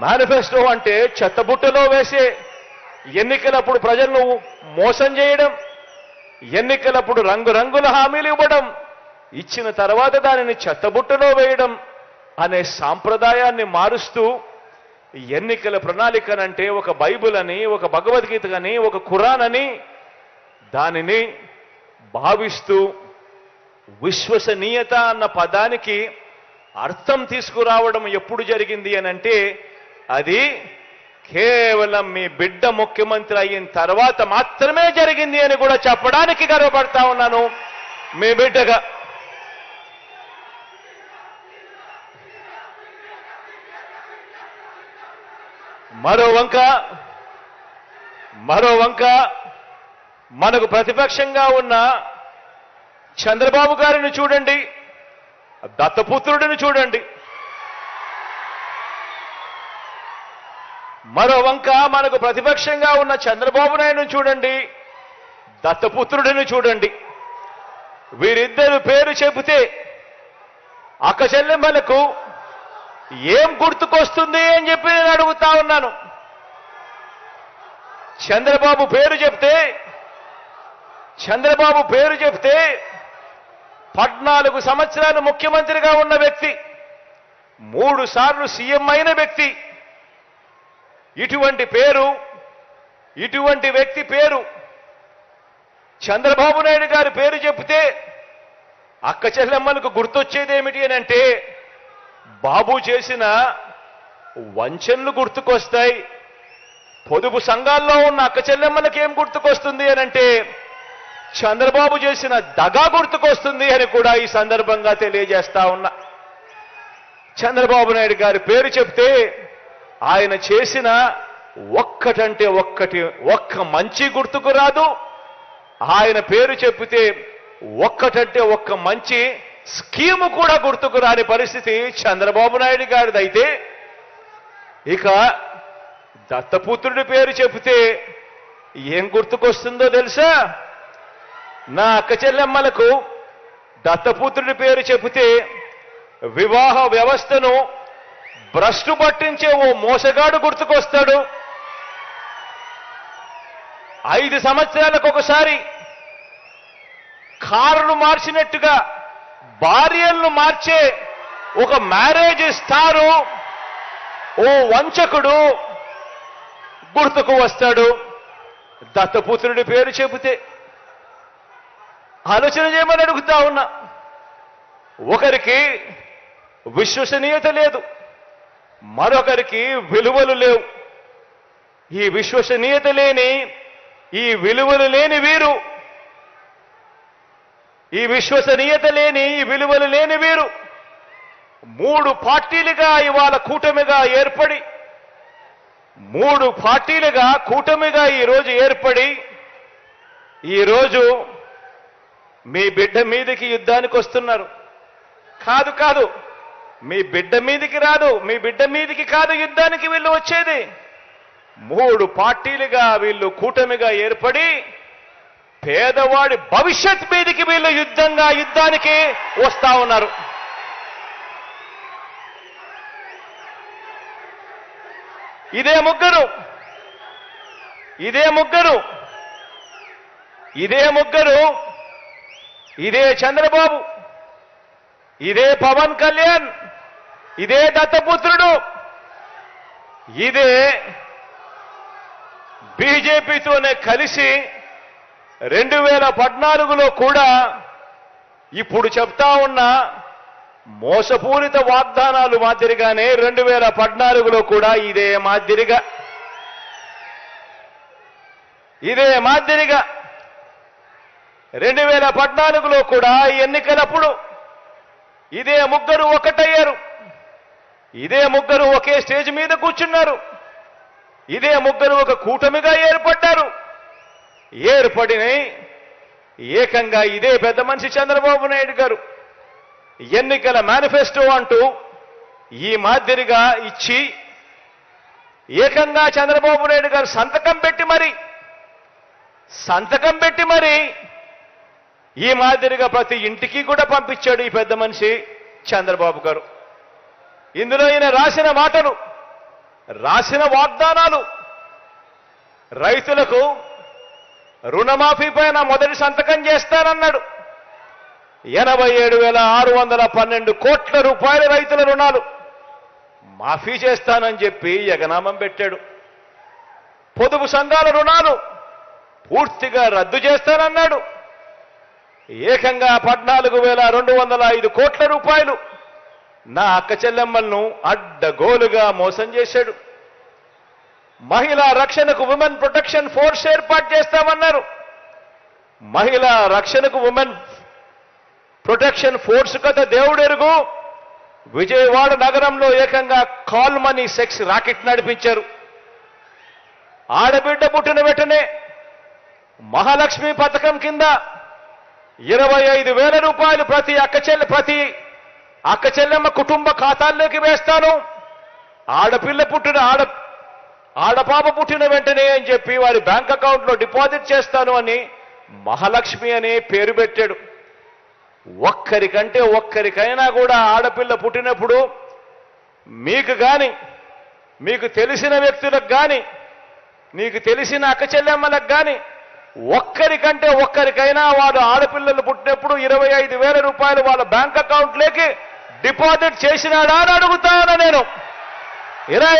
Manifesto అంటే చెత్తబుట్టలో వేసే, ఎన్నికలప్పుడు ప్రజలను మోసం చేయడం, ఎన్నికలప్పుడు రంగురంగుల హామీలు ఇవ్వడం, ఇచ్చిన తర్వాత దానిని చెత్తబుట్టలో వేయడం అనే సాంప్రదాయాన్ని మారుస్తూ ఎన్నికల ప్రణాళికనంటే ఒక బైబిల్ అని, ఒక భగవద్గీత అని, ఒక ఖురాన్ అని దానిని భావిస్తూ విశ్వసనీయత అన్న పదానికి అర్థం తీసుకురావడం ఎప్పుడు జరిగింది అనంటే అది కేవలం మీ బిడ్డ ముఖ్యమంత్రి అయిన తర్వాత మాత్రమే జరిగింది అని కూడా చెప్పడానికి గర్వపడతా ఉన్నాను మీ బిడ్డగా. మరో వంక మనకు ప్రతిపక్షంగా ఉన్న చంద్రబాబు గారిని చూడండి, దత్తపుత్రుడిని చూడండి. మరో వంక మనకు ప్రతిపక్షంగా ఉన్న చంద్రబాబు నాయుడుని చూడండి, దత్తపుత్రుడిని చూడండి. వీరిద్దరు పేరు చెబితే అక్క చెల్లెమ్మలకు ఏం గుర్తుకొస్తుంది అని చెప్పి నేను అడుగుతా ఉన్నాను. చంద్రబాబు పేరు చెప్తే 14 సంవత్సరాలు ముఖ్యమంత్రిగా ఉన్న వ్యక్తి, 3 సార్లు సీఎం అయిన వ్యక్తి, ఇటువంటి వ్యక్తి పేరు చంద్రబాబు నాయుడు గారి పేరు చెప్తే అక్క చెల్లెమ్మలకు గుర్తొచ్చేది ఏమిటి అని అంటే బాబు చేసిన వంచనలు గుర్తుకొస్తాయి. పొదుపు సంఘాల్లో ఉన్న అక్క చెల్లెమ్మలకు ఏం గుర్తుకొస్తుంది అని అంటే చంద్రబాబు చేసిన దగా గుర్తుకొస్తుంది అని కూడా ఈ సందర్భంగా తెలియజేస్తా ఉన్నా. చంద్రబాబు నాయుడు గారి పేరు చెప్తే ఆయన చేసిన ఒక్క మంచి గుర్తుకు రాదు. ఆయన పేరు చెప్తే ఒక్క మంచి స్కీము కూడా గుర్తుకు రాని పరిస్థితి చంద్రబాబు నాయుడు గారిదైతే, ఇక దత్తపుత్రుడి పేరు చెబితే ఏం గుర్తుకొస్తుందో తెలుసా? నా అక్క చెల్లెమ్మలకు దత్తపుత్రుడి పేరు చెబితే వివాహ వ్యవస్థను భ్రష్టు పట్టించే ఓ మోసగాడు గుర్తుకొస్తాడు. 5 సంవత్సరాలకు ఒకసారి కారును మార్చినట్టుగా భార్యలను మార్చే ఒక మ్యారేజ్ స్టారు ఓ వంచకుడు గుర్తుకు వస్తాడు దత్తపుత్రుడి పేరు చెబితే. ఆలోచన చేయమని అడుగుతా ఉన్నా. ఒకరికి విశ్వసనీయత లేదు, మరొకరికి విలువలు లేవు. ఈ విశ్వసనీయత లేని, ఈ విలువలు లేని వీరు, ఈ విశ్వసనీయత లేని, ఈ విలువలు లేని వీరు 3 పార్టీలుగా ఇవాళ కూటమిగా ఏర్పడి, 3 పార్టీలుగా కూటమిగా ఈరోజు ఏర్పడి, ఈరోజు మీ బిడ్డ మీదకి యుద్ధానికి వస్తున్నారు. కాదు, మీ బిడ్డ మీదికి రాదు, మీ బిడ్డ మీదికి కాదు యుద్ధానికి వీళ్ళు వచ్చేది. 3 పార్టీలుగా వీళ్ళు కూటమిగా ఏర్పడి పేదవాడి భవిష్యత్ మీదికి వీళ్ళు యుద్ధానికి వస్తా ఉన్నారు. ఇదే ముగ్గురు ఇదే చంద్రబాబు, ఇదే పవన్ కళ్యాణ్, ఇదే దత్తపుత్రుడు, ఇదే బీజేపీతోనే కలిసి 2014లో కూడా ఇప్పుడు చెప్తా ఉన్న మోసపూరిత వాగ్దానాలు మాదిరిగానే 2014లో కూడా ఇదే మాదిరిగా 2014లో కూడా ఎన్నికలప్పుడు ఇదే ముగ్గురు ఒకటయ్యారు, ఇదే ముగ్గురు ఒకే స్టేజ్ మీద కూర్చున్నారు, ఇదే ముగ్గురు ఒక కూటమిగా ఏర్పడ్డారు. ఏర్పడిన ఏకంగా ఇదే పెద్ద మనిషి చంద్రబాబు నాయుడు గారు ఎన్నికల మేనిఫెస్టో అంటూ ఈ మాదిరిగా ఇచ్చి ఏకంగా చంద్రబాబు నాయుడు గారు సంతకం పెట్టి మరి ఈ మాదిరిగా ప్రతి ఇంటికి కూడా పంపించాడు ఈ పెద్ద మనిషి చంద్రబాబు గారు. ఇందులో ఈయన రాసిన మాటలు రాసిన వాగ్దానాలు. రైతులకు రుణమాఫీ పైన మొదటి సంతకం చేస్తానన్నాడు. 87,612 కోట్ల రూపాయల రైతుల రుణాలు మాఫీ చేస్తానని చెప్పి ఎగనామం పెట్టాడు. పొదుపు సంఘాల రుణాలు పూర్తిగా రద్దు చేస్తానన్నాడు. ఏకంగా 14,205 కోట్ల రూపాయలు నా అక్క చెల్లెమ్మలను అడ్డగోలుగా మోసం చేశాడు. మహిళా రక్షణకు ఉమెన్ ప్రొటెక్షన్ ఫోర్స్ ఏర్పాటు చేస్తామన్నారు. మహిళా రక్షణకు ఉమెన్ ప్రొటెక్షన్ ఫోర్స్ కథ దేవుడెరుగు. విజయవాడ నగరంలో ఏకంగా కాల్ మనీ సెక్స్ రాకెట్ నడిపించారు. ఆడబిడ్డ పుట్టిన వెంటనే మహాలక్ష్మి పథకం కింద 25,000 రూపాయలు ప్రతి అక్క చెల్లెమ్మ కుటుంబ ఖాతాల్లోకి వేస్తాను. ఆడపాప పుట్టిన వెంటనే అని చెప్పి వారి బ్యాంక్ అకౌంట్లో డిపాజిట్ చేస్తాను అని మహాలక్ష్మి అనే పేరు పెట్టాడు. ఒక్కరికైనా కూడా ఆడపిల్ల పుట్టినప్పుడు మీకు కానీ, మీకు తెలిసిన వ్యక్తులకు కానీ, నీకు తెలిసిన అక్క చెల్లెమ్మలకు కానీ ఒక్కరికైనా వాడు ఆడపిల్లలు పుట్టినప్పుడు 25,000 రూపాయలు వాళ్ళ బ్యాంక్ అకౌంట్లోకి డిపాజిట్ చేసినాడా అని అడుగుతాను నేను. ఇరా